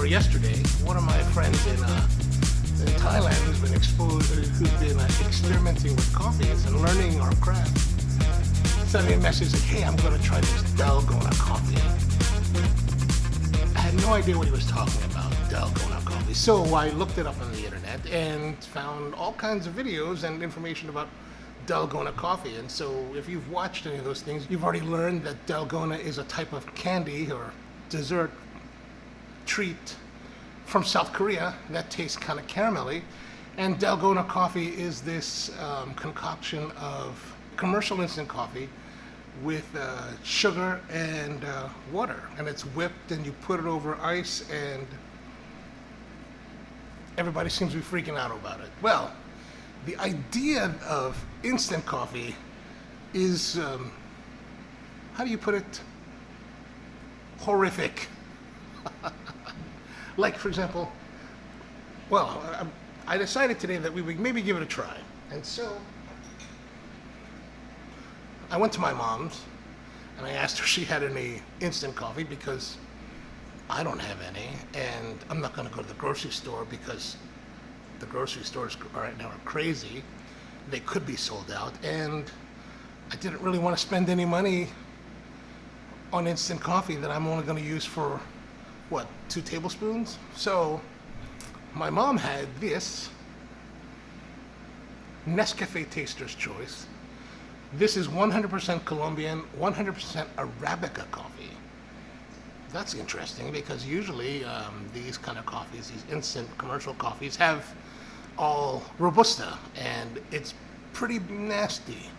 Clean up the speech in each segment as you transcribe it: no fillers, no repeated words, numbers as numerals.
or yesterday, one of my friends in Thailand who's been experimenting with coffees and learning our craft sent me a message like, hey, I'm going to try this Dalgona coffee. I had no idea what he was talking about, Dalgona coffee. So I looked it up on the internet and found all kinds of videos and information about Dalgona coffee. And so if you've watched any of those things, you've already learned that Dalgona is a type of candy or dessert treat from South Korea that tastes kind of caramelly. And Dalgona coffee is this concoction of commercial instant coffee with sugar and water, and it's whipped and you put it over ice, and everybody seems to be freaking out about it. Well, the idea of instant coffee is, how do you put it, horrific. Like, for example, well, I decided today that we would maybe give it a try, and so I went to my mom's and I asked her if she had any instant coffee because I don't have any, and I'm not going to go to the grocery store because the grocery stores right now are crazy. They could be sold out, and I didn't really want to spend any money on instant coffee that I'm only going to use for, what, 2 tablespoons? So my mom had this Nestle Tasters Choice. This is 100% Colombian, 100% Arabica coffee. That's interesting because usually these kind of coffees, these instant commercial coffees, have all Robusta, and it's pretty nasty.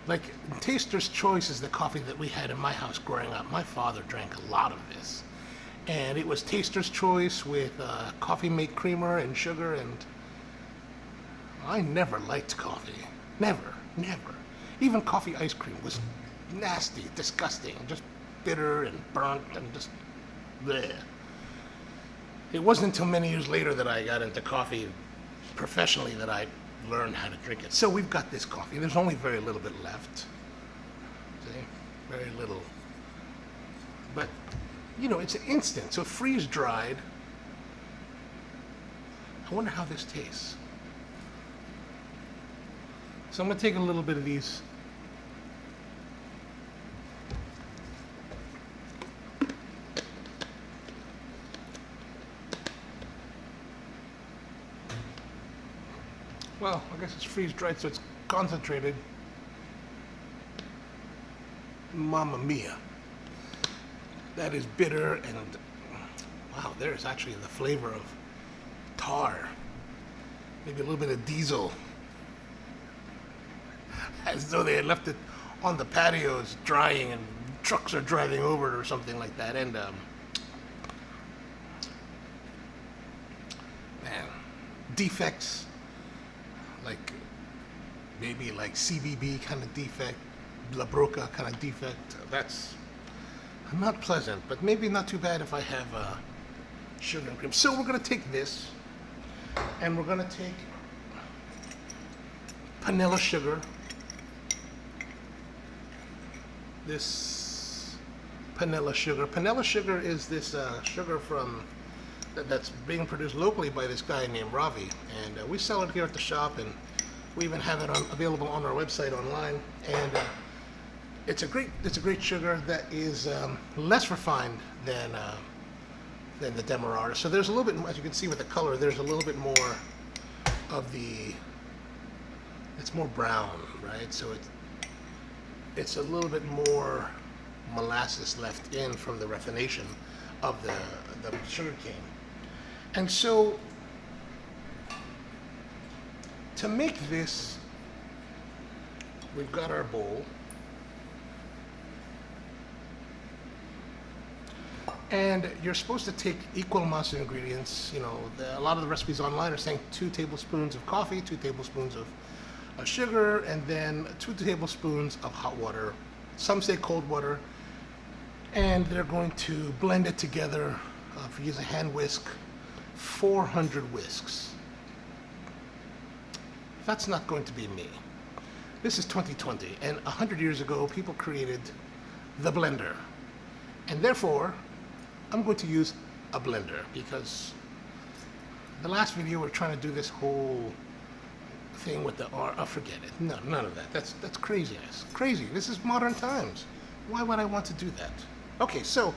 Like, Taster's Choice is the coffee that we had in my house growing up. My father drank a lot of this. And it was Taster's Choice with coffee mate creamer and sugar, and I never liked coffee. Never. Even coffee ice cream was nasty, disgusting, just bitter and burnt and just bleh. It wasn't until many years later that I got into coffee professionally that I learned how to drink it. So we've got this coffee. There's only very little bit left. See? Very little. But, you know, it's instant, so freeze-dried. I wonder how this tastes. So I'm going to take a little bit of these. Well, I guess it's freeze-dried, so it's concentrated. Mamma mia. That is bitter, and wow, there's actually the flavor of tar. Maybe a little bit of diesel. As though they had left it on the patios drying and trucks are driving over it or something like that. And man, defects, like maybe like CBB kind of defect, La Broca kind of defect. That's not pleasant, but maybe not too bad if I have sugar and cream. So we're going to take this, and we're going to take panela sugar. This panela sugar. Panela sugar is this sugar from that's being produced locally by this guy named Ravi, and we sell it here at the shop, and we even have it available on our website online. And it's a great sugar that is less refined than the Demerara. So there's a little bit, as you can see with the color, there's a little bit more of the. It's more brown, right? So it's a little bit more molasses left in from the refination of the sugar cane. And so to make this, we've got our bowl. And you're supposed to take equal amounts of ingredients. You know, a lot of the recipes online are saying 2 tablespoons of coffee, 2 tablespoons of sugar, and then 2 tablespoons of hot water. Some say cold water. And they're going to blend it together. If you use a hand whisk, 400 whisks. That's not going to be me. This is 2020, and 100 years ago, people created the blender. And therefore, I'm going to use a blender, because the last video we're trying to do this whole thing with the R. Oh, forget it. No, none of that. That's craziness. Crazy. This is modern times. Why would I want to do that? Okay, so,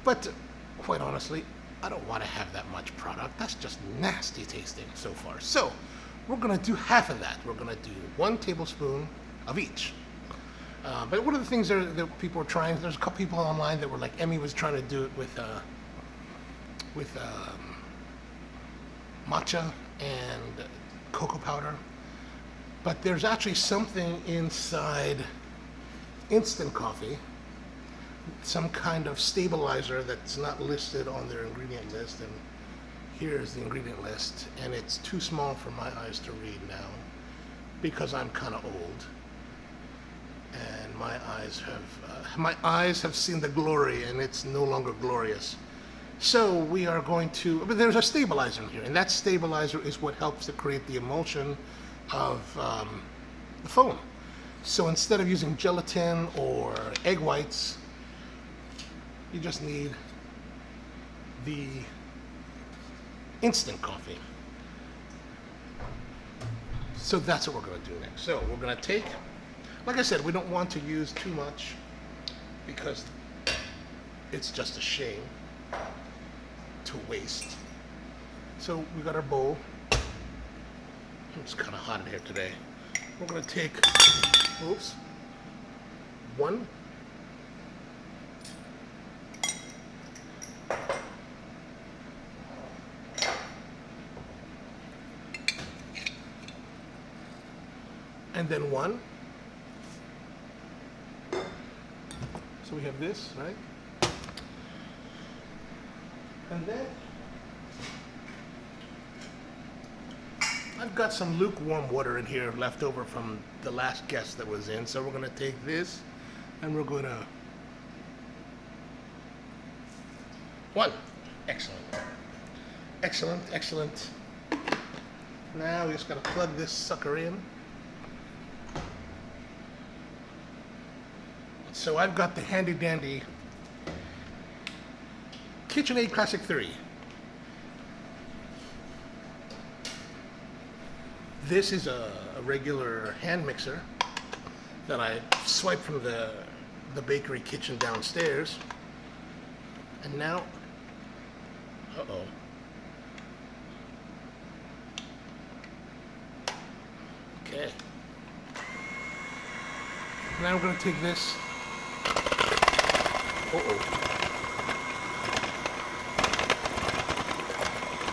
but quite honestly, I don't want to have that much product. That's just nasty tasting so far. So we're going to do half of that. We're going to do 1 tablespoon of each. But one of the things that people are trying, there's a couple people online that were like, Emmy was trying to do it with matcha and cocoa powder. But there's actually something inside instant coffee, some kind of stabilizer that's not listed on their ingredient list, and here's the ingredient list, and it's too small for my eyes to read now because I'm kind of old, and my eyes have seen the glory, and it's no longer glorious. So we are going to, but there's a stabilizer in here, and that stabilizer is what helps to create the emulsion of the foam. So instead of using gelatin or egg whites, you just need the instant coffee. So that's what we're going to do next. So we're going to take, like I said, we don't want to use too much because it's just a shame to waste. So we got our bowl. It's kind of hot in here today. We're going to take, oops, 1. And then 1. So we have this, right? And then I've got some lukewarm water in here left over from the last guest that was in. So we're going to take this and we're going to 1. Excellent. Excellent, excellent. Now we just got to plug this sucker in. So I've got the handy dandy KitchenAid Classic 3. This is a regular hand mixer that I swiped from the bakery kitchen downstairs. And now, uh-oh. Okay. Now we're going to take this. Uh-oh.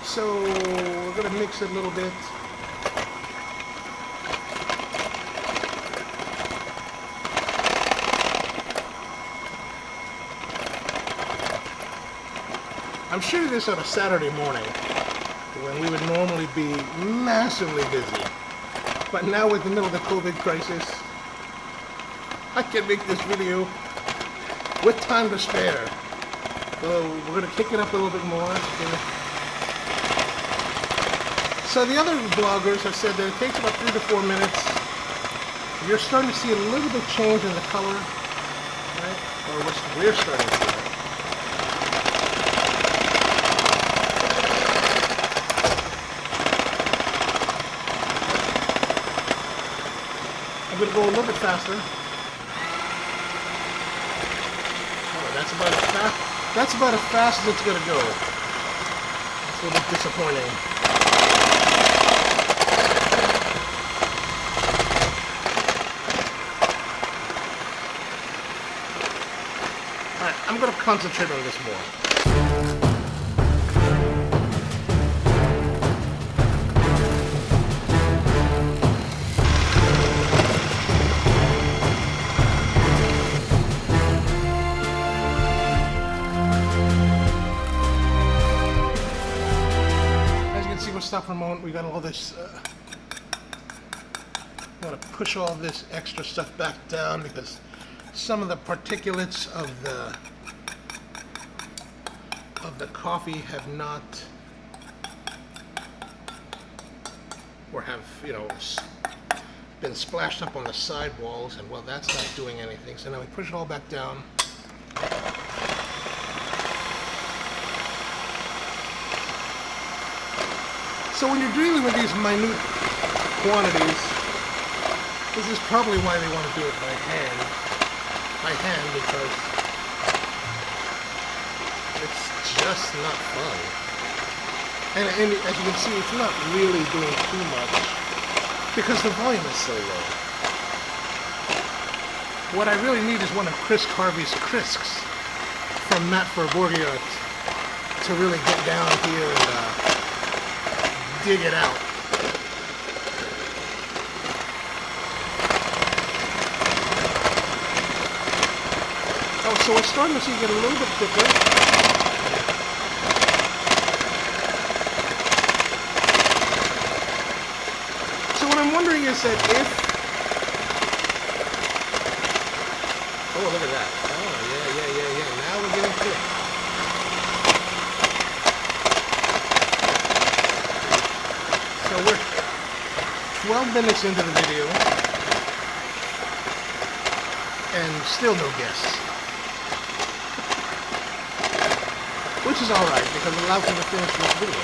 So we're going to mix it a little bit. I'm shooting this on a Saturday morning when we would normally be massively busy. But now with the middle of the COVID crisis, I can make this video with time to spare. So we're going to kick it up a little bit more. So the other bloggers have said that it takes about 3 to 4 minutes. You're starting to see a little bit change in the color, right? Or what we're starting to see. I'm going to go a little bit faster. Oh, that's about as fast as it's going to go. It's a little bit disappointing. Alright, I'm going to concentrate on this more. Stop for a moment. We got all this. I want to push all this extra stuff back down because some of the particulates of the coffee have not, or have, you know, been splashed up on the side walls, and well, that's not doing anything. So now we push it all back down. So when you're dealing with these minute quantities, this is probably why they want to do it by hand. Because it's just not fun. And as you can see, it's not really doing too much because the volume is so low. What I really need is one of Chris Harvey's Crisks from Matt Borgiart to really get down here and dig it out. Oh, so we're starting to see it get a little bit thicker. So what I'm wondering is that if... Oh, look at that. Oh, yeah. Now we're getting thick. So we're 12 minutes into the video and still no guests. Which is alright because it allows me to finish this video.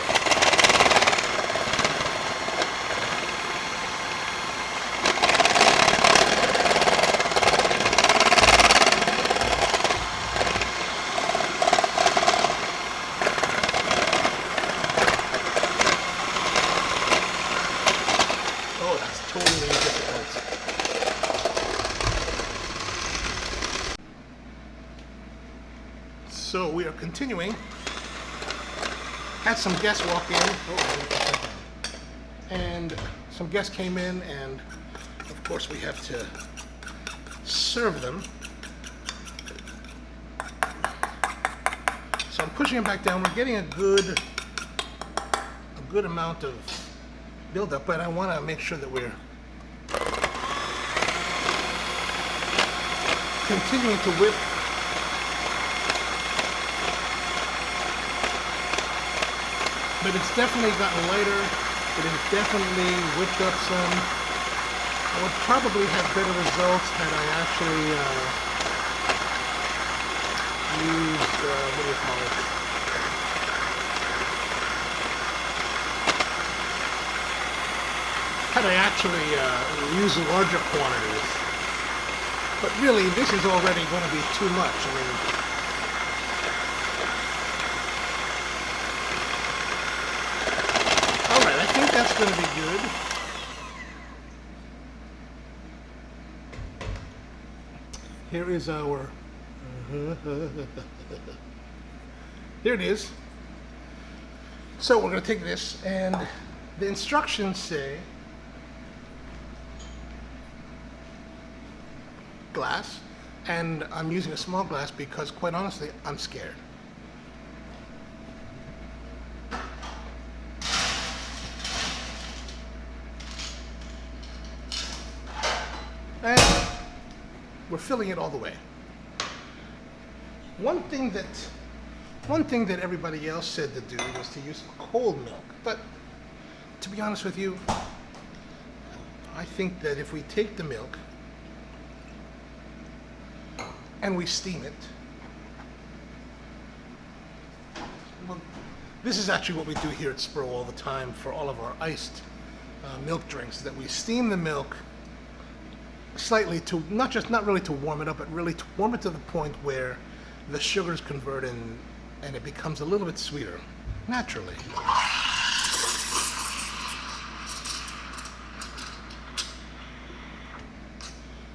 Oh, that's totally difficult. So we are continuing. Had some guests walk in, and some guests came in, and of course we have to serve them. So I'm pushing it back down. We're getting a good amount of buildup, but I want to make sure that we're continuing to whip. But it's definitely gotten lighter. It has definitely whipped up some. I would probably have better results had I actually used, what do you call it? Had I actually used larger quantities. But really, this is already going to be too much. I mean, that's going to be good. Here is our... Here it is. So we're going to take this, and the instructions say glass, and I'm using a small glass because, quite honestly, I'm scared. And we're filling it all the way. One thing that everybody else said to do was to use cold milk, but to be honest with you, I think that if we take the milk and we steam it, well, this is actually what we do here at Spro all the time for all of our iced milk drinks, that we steam the milk slightly to not really to warm it up, but really to warm it to the point where the sugars convert and it becomes a little bit sweeter naturally.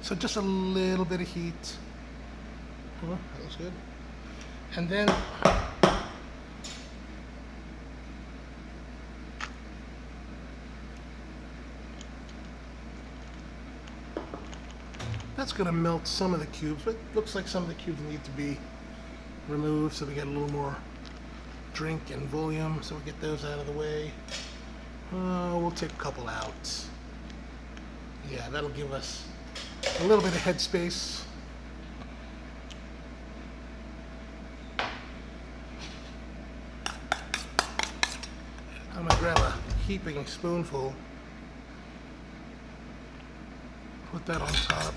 So just a little bit of heat. Oh, that looks good. And then that's going to melt some of the cubes, but it looks like some of the cubes need to be removed so we get a little more drink and volume, so we get those out of the way. We'll take a couple out. Yeah, that'll give us a little bit of headspace. I'm going to grab a heaping spoonful, put that on top.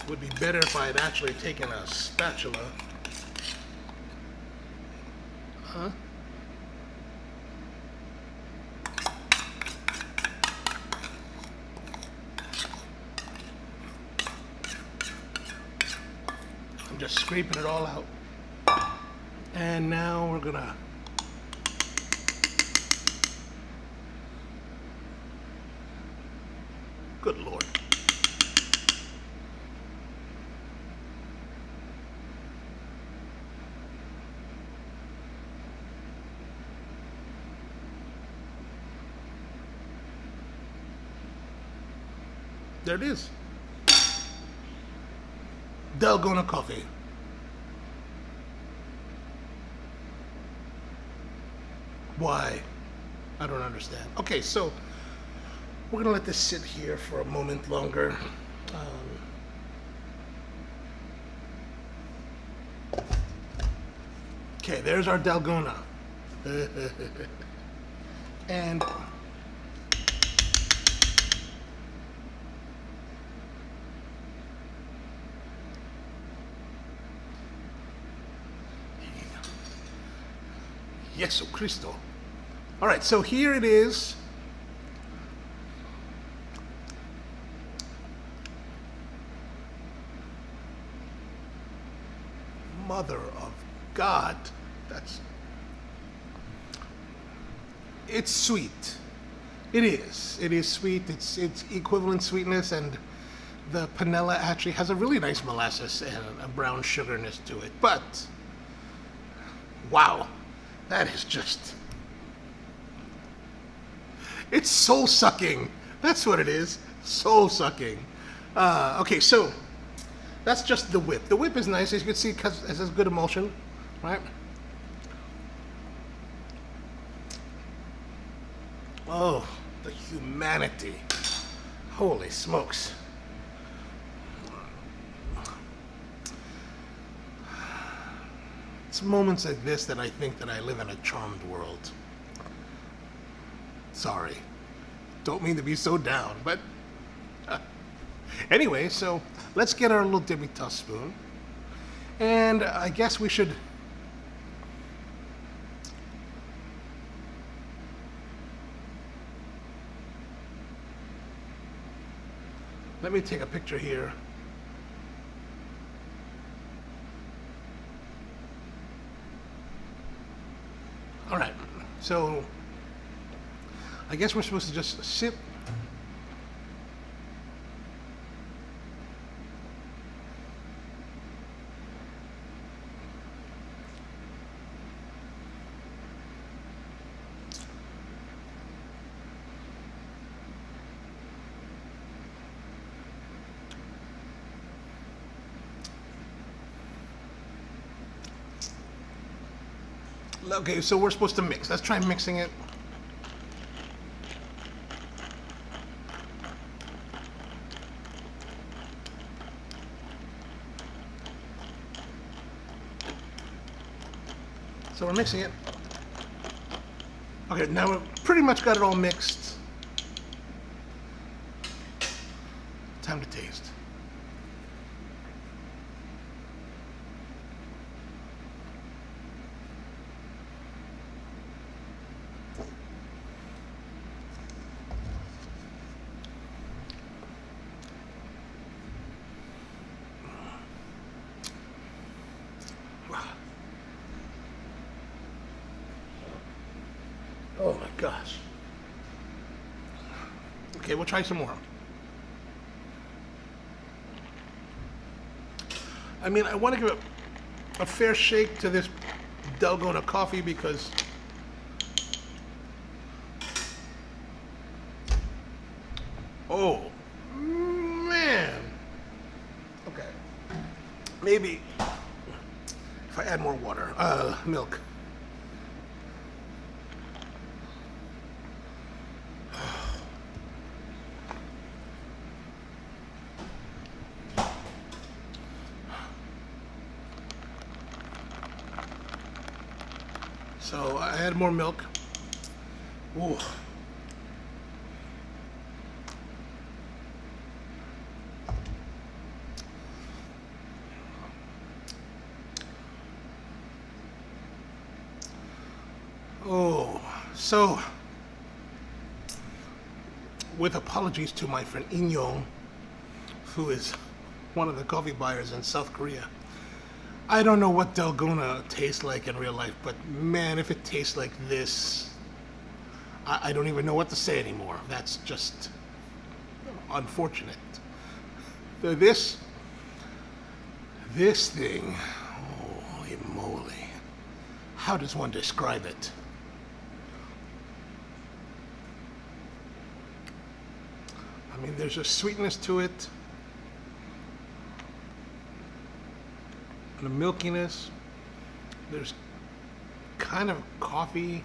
Would be better if I had actually taken a spatula. Huh? I'm just scraping it all out. And now we're gonna good Lord. There it is. Dalgona Coffee. Why? I don't understand. Okay, so we're gonna let this sit here for a moment longer. Okay, there's our Dalgona. And Yesu Cristo. All right, so here it is. Mother of God. It's sweet. It is. It is sweet. It's equivalent sweetness, and the panela actually has a really nice molasses and a brown sugarness to it. But wow, that is just, it's soul sucking. That's what it is. Soul sucking. Okay, so that's just the whip. The whip is nice, as you can see, because it has good emulsion, right? Oh, the humanity. Holy smokes. It's moments like this that I think that I live in a charmed world. Sorry. Don't mean to be so down, but anyway, so let's get our little Demi-Tasse spoon. And I guess we should let me take a picture here. All right, so I guess we're supposed to just sip. Okay, so we're supposed to mix. Let's try mixing it. So we're mixing it. Okay, now we've pretty much got it all mixed. Time to taste. Oh my gosh. Okay, we'll try some more. I mean, I want to give a fair shake to this Dalgona coffee because oh man. Okay. Maybe if I add more water, milk. So I add more milk. Ooh. Oh, so with apologies to my friend Inyong, who is one of the coffee buyers in South Korea. I don't know what Dalgona tastes like in real life, but man, if it tastes like this, I don't even know what to say anymore. That's just unfortunate. This thing, holy moly. How does one describe it? I mean, there's a sweetness to it, and a milkiness. There's kind of coffee,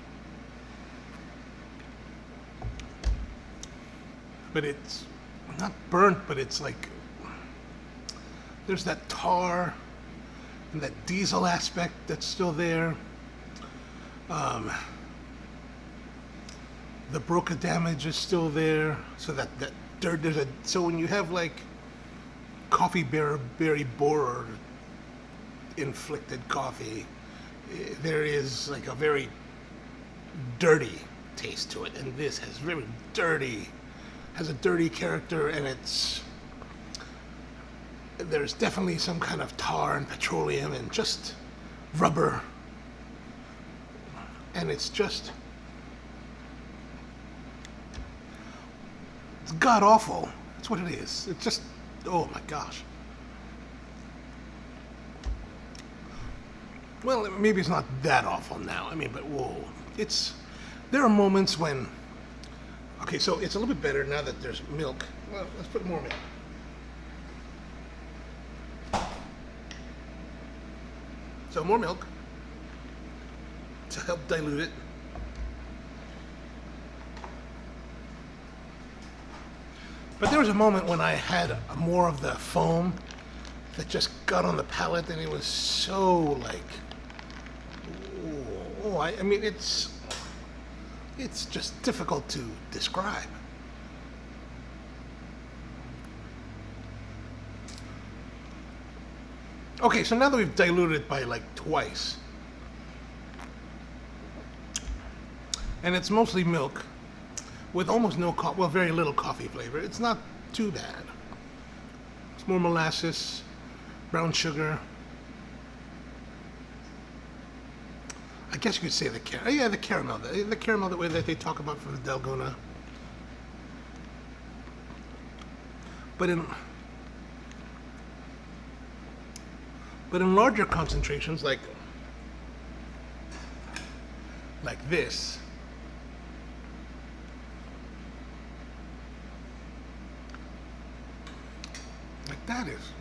but it's not burnt, but it's like there's that tar and that diesel aspect that's still there. The broca damage is still there, so that dirt, so when you have like coffee berry borer inflicted coffee, there is like a very dirty taste to it, and this has very dirty, has a dirty character, and there's definitely some kind of tar and petroleum and just rubber, and it's god awful. That's what it is. It's just, oh my gosh. Well, maybe it's not that awful now. I mean, but whoa. There are moments when, okay, so it's a little bit better now that there's milk. Well, let's put more milk. So more milk to help dilute it. But there was a moment when I had more of the foam that just got on the palate, and it was so like, I mean, it's just difficult to describe. Okay, so now that we've diluted it by like twice, and it's mostly milk with almost no very little coffee flavor. It's not too bad. It's more molasses, brown sugar. I guess you could say the caramel. The caramel that they talk about for the Dalgona. But in larger concentrations, like this, like that is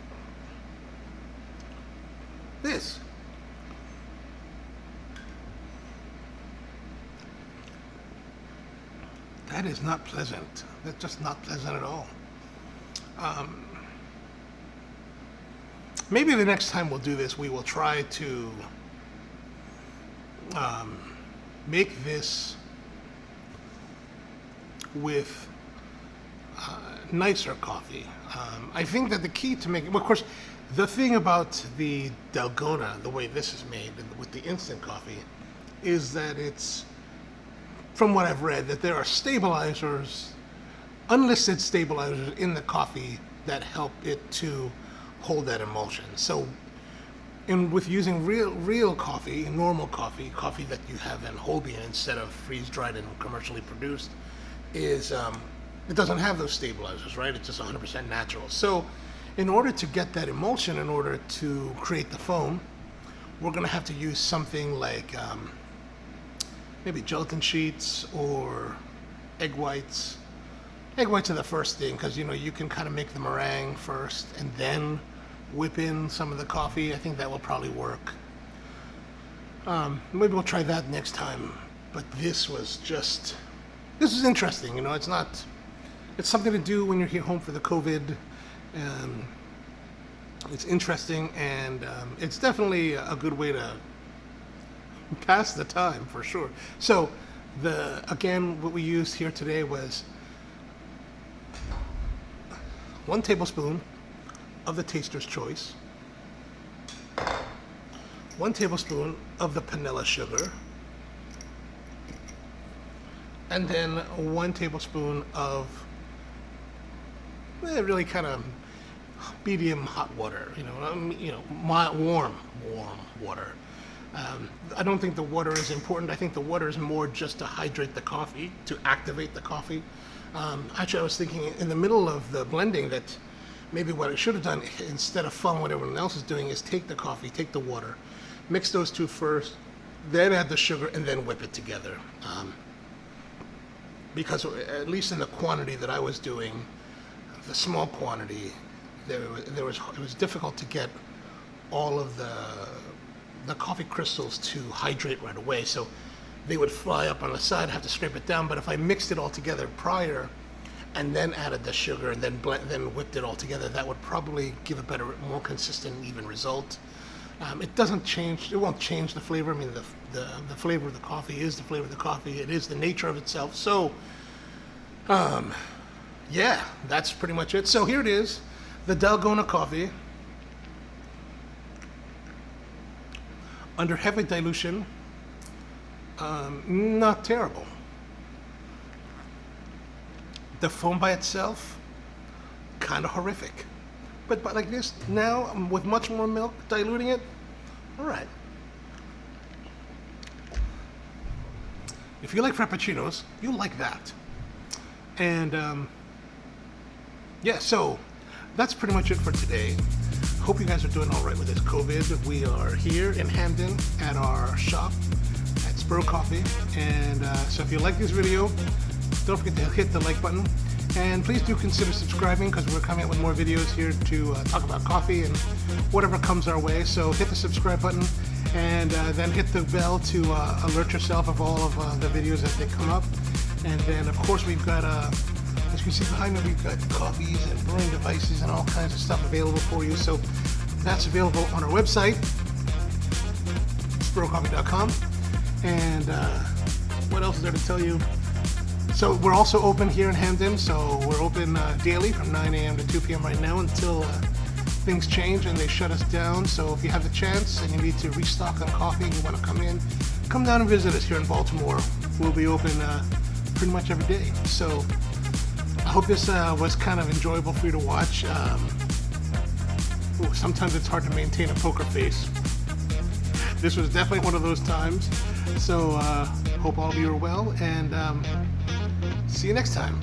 this. That is not pleasant. That's just not pleasant at all. Maybe the next time we'll do this, we will try to make this with nicer coffee. I think that the key to making, well, of course, the thing about the Dalgona, the way this is made with the instant coffee, is that it's, from what I've read, that there are stabilizers, unlisted stabilizers in the coffee that help it to hold that emulsion. So, with using real coffee, normal coffee that you have in whole bean instead of freeze dried and commercially produced, is it doesn't have those stabilizers, right? It's just 100% natural. So, in order to get that emulsion, in order to create the foam, we're going to have to use something like maybe gelatin sheets or egg whites. Egg whites are the first thing, because you can kind of make the meringue first and then whip in some of the coffee. I think that will probably work. Maybe we'll try that next time. But this is interesting. It's something to do when you're here home for the COVID. It's interesting, and it's definitely a good way to pass the time, for sure. So again, what we used here today was 1 tablespoon of the Taster's Choice, 1 tablespoon of the panela sugar, and then 1 tablespoon of really kind of medium hot water. Warm water. I don't think the water is important. I think the water is more just to hydrate the coffee, to activate the coffee. Actually, I was thinking in the middle of the blending that maybe what I should have done, instead of following what everyone else is doing, is take the coffee, take the water, mix those two first, then add the sugar, and then whip it together. Because at least in the quantity that I was doing, the small quantity, it was difficult to get all of the coffee crystals to hydrate right away. So they would fly up on the side, have to scrape it down. But if I mixed it all together prior and then added the sugar and then whipped it all together, that would probably give a better, more consistent, even result. It won't change the flavor. I mean, the flavor of the coffee is the flavor of the coffee. It is the nature of itself. So, yeah, that's pretty much it. So here it is, the Dalgona coffee. Under heavy dilution, not terrible. The foam by itself, kind of horrific. But like this, now with much more milk, diluting it, all right. If you like frappuccinos, you'll like that. And yeah, so that's pretty much it for today. Hope you guys are doing all right with this COVID. We are here in Hampden at our shop at Spro Coffee. And so if you like this video, don't forget to hit the like button. And please do consider subscribing, because we're coming out with more videos here to talk about coffee and whatever comes our way. So hit the subscribe button and then hit the bell to alert yourself of all of the videos as they come up. And then, of course, we've got, as you can see behind me, we've got coffees and brewing devices and all kinds of stuff available for you. So that's available on our website, sprocoffee.com. And what else is there to tell you? So we're also open here in Hampden. So we're open daily from 9 a.m. to 2 p.m. right now until things change and they shut us down. So if you have the chance and you need to restock on coffee and you want to come down and visit us here in Baltimore. We'll be open pretty much every day. So I hope this was kind of enjoyable for you to watch. Sometimes it's hard to maintain a poker face. This was definitely one of those times. So hope all of you are well, and see you next time.